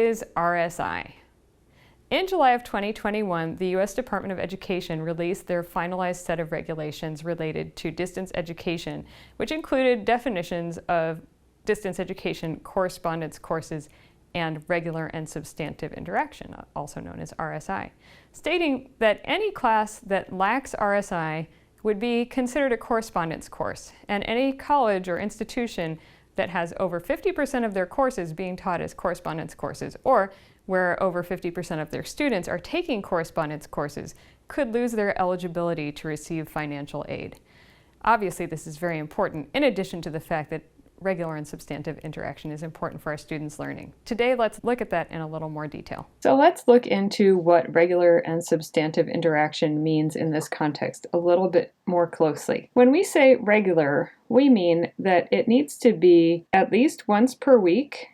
is RSI? In July of 2021, the U.S. Department of Education released their finalized set of regulations related to distance education, which included definitions of distance education correspondence courses and regular and substantive interaction, also known as RSI, stating that any class that lacks RSI would be considered a correspondence course, and any college or institution that has over 50% of their courses being taught as correspondence courses, or where over 50% of their students are taking correspondence courses, could lose their eligibility to receive financial aid. Obviously, this is very important, in addition to the fact that regular and substantive interaction is important for our students' learning. Today, let's look at that in a little more detail. So let's look into what regular and substantive interaction means in this context a little bit more closely. When we say regular, we mean that it needs to be at least once per week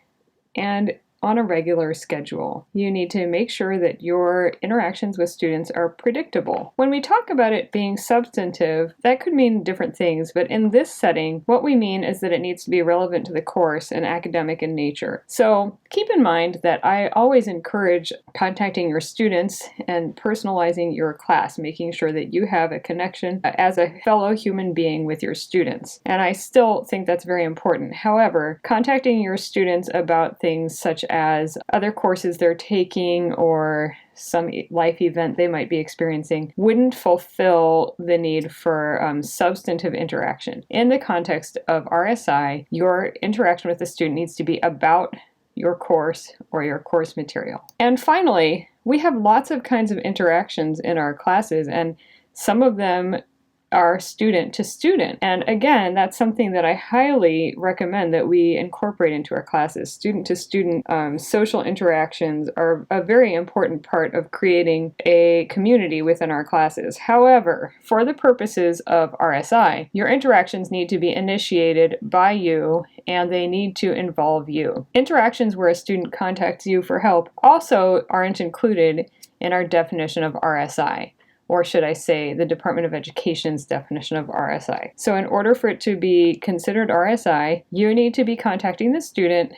and on a regular schedule. You need to make sure that your interactions with students are predictable. When we talk about it being substantive, that could mean different things, but in this setting, what we mean is that it needs to be relevant to the course and academic in nature. So keep in mind that I always encourage contacting your students and personalizing your class, making sure that you have a connection as a fellow human being with your students. And I still think that's very important. However, contacting your students about things such as other courses they're taking or some life event they might be experiencing wouldn't fulfill the need for substantive interaction. In the context of RSI, your interaction with the student needs to be about your course or your course material. And finally, we have lots of kinds of interactions in our classes, and some of them are student to student. And again, that's something that I highly recommend that we incorporate into our classes. Student to student social interactions are a very important part of creating a community within our classes. However, for the purposes of RSI, your interactions need to be initiated by you and they need to involve you. Interactions where a student contacts you for help also aren't included in our definition of RSI. Or should I say, the Department of Education's definition of RSI. So in order for it to be considered RSI, you need to be contacting the student,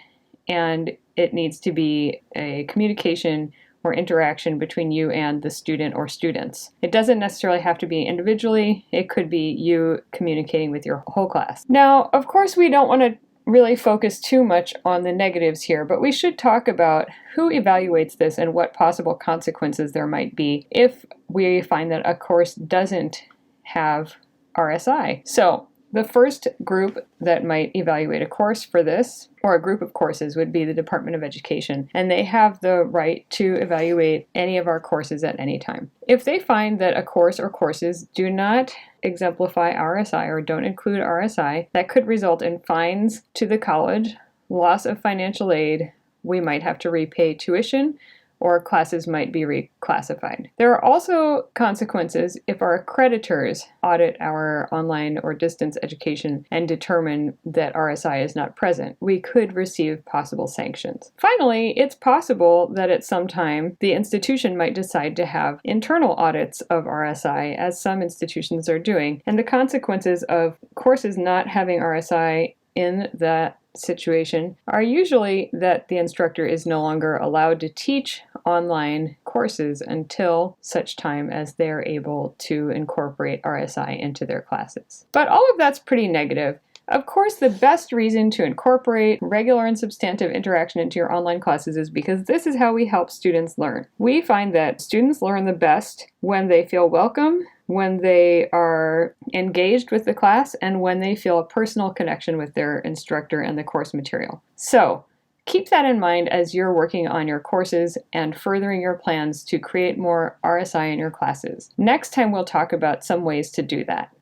and it needs to be a communication or interaction between you and the student or students. It doesn't necessarily have to be individually. It could be you communicating with your whole class. Now, of course, we don't want to really focus too much on the negatives here, but we should talk about who evaluates this and what possible consequences there might be if we find that a course doesn't have RSI. So the first group that might evaluate a course for this, or a group of courses, would be the Department of Education, and they have the right to evaluate any of our courses at any time. If they find that a course or courses do not exemplify RSI or don't include RSI, that could result in fines to the college, loss of financial aid, we might have to repay tuition, or classes might be reclassified. There are also consequences if our accreditors audit our online or distance education and determine that RSI is not present. We could receive possible sanctions. Finally, it's possible that at some time the institution might decide to have internal audits of RSI, as some institutions are doing, and the consequences of courses not having RSI in that situation are usually that the instructor is no longer allowed to teach online courses until such time as they're able to incorporate RSI into their classes. But all of that's pretty negative. Of course, the best reason to incorporate regular and substantive interaction into your online classes is because this is how we help students learn. We find that students learn the best when they feel welcome, when they are engaged with the class, and when they feel a personal connection with their instructor and the course material. So keep that in mind as you're working on your courses and furthering your plans to create more RSI in your classes. Next time we'll talk about some ways to do that.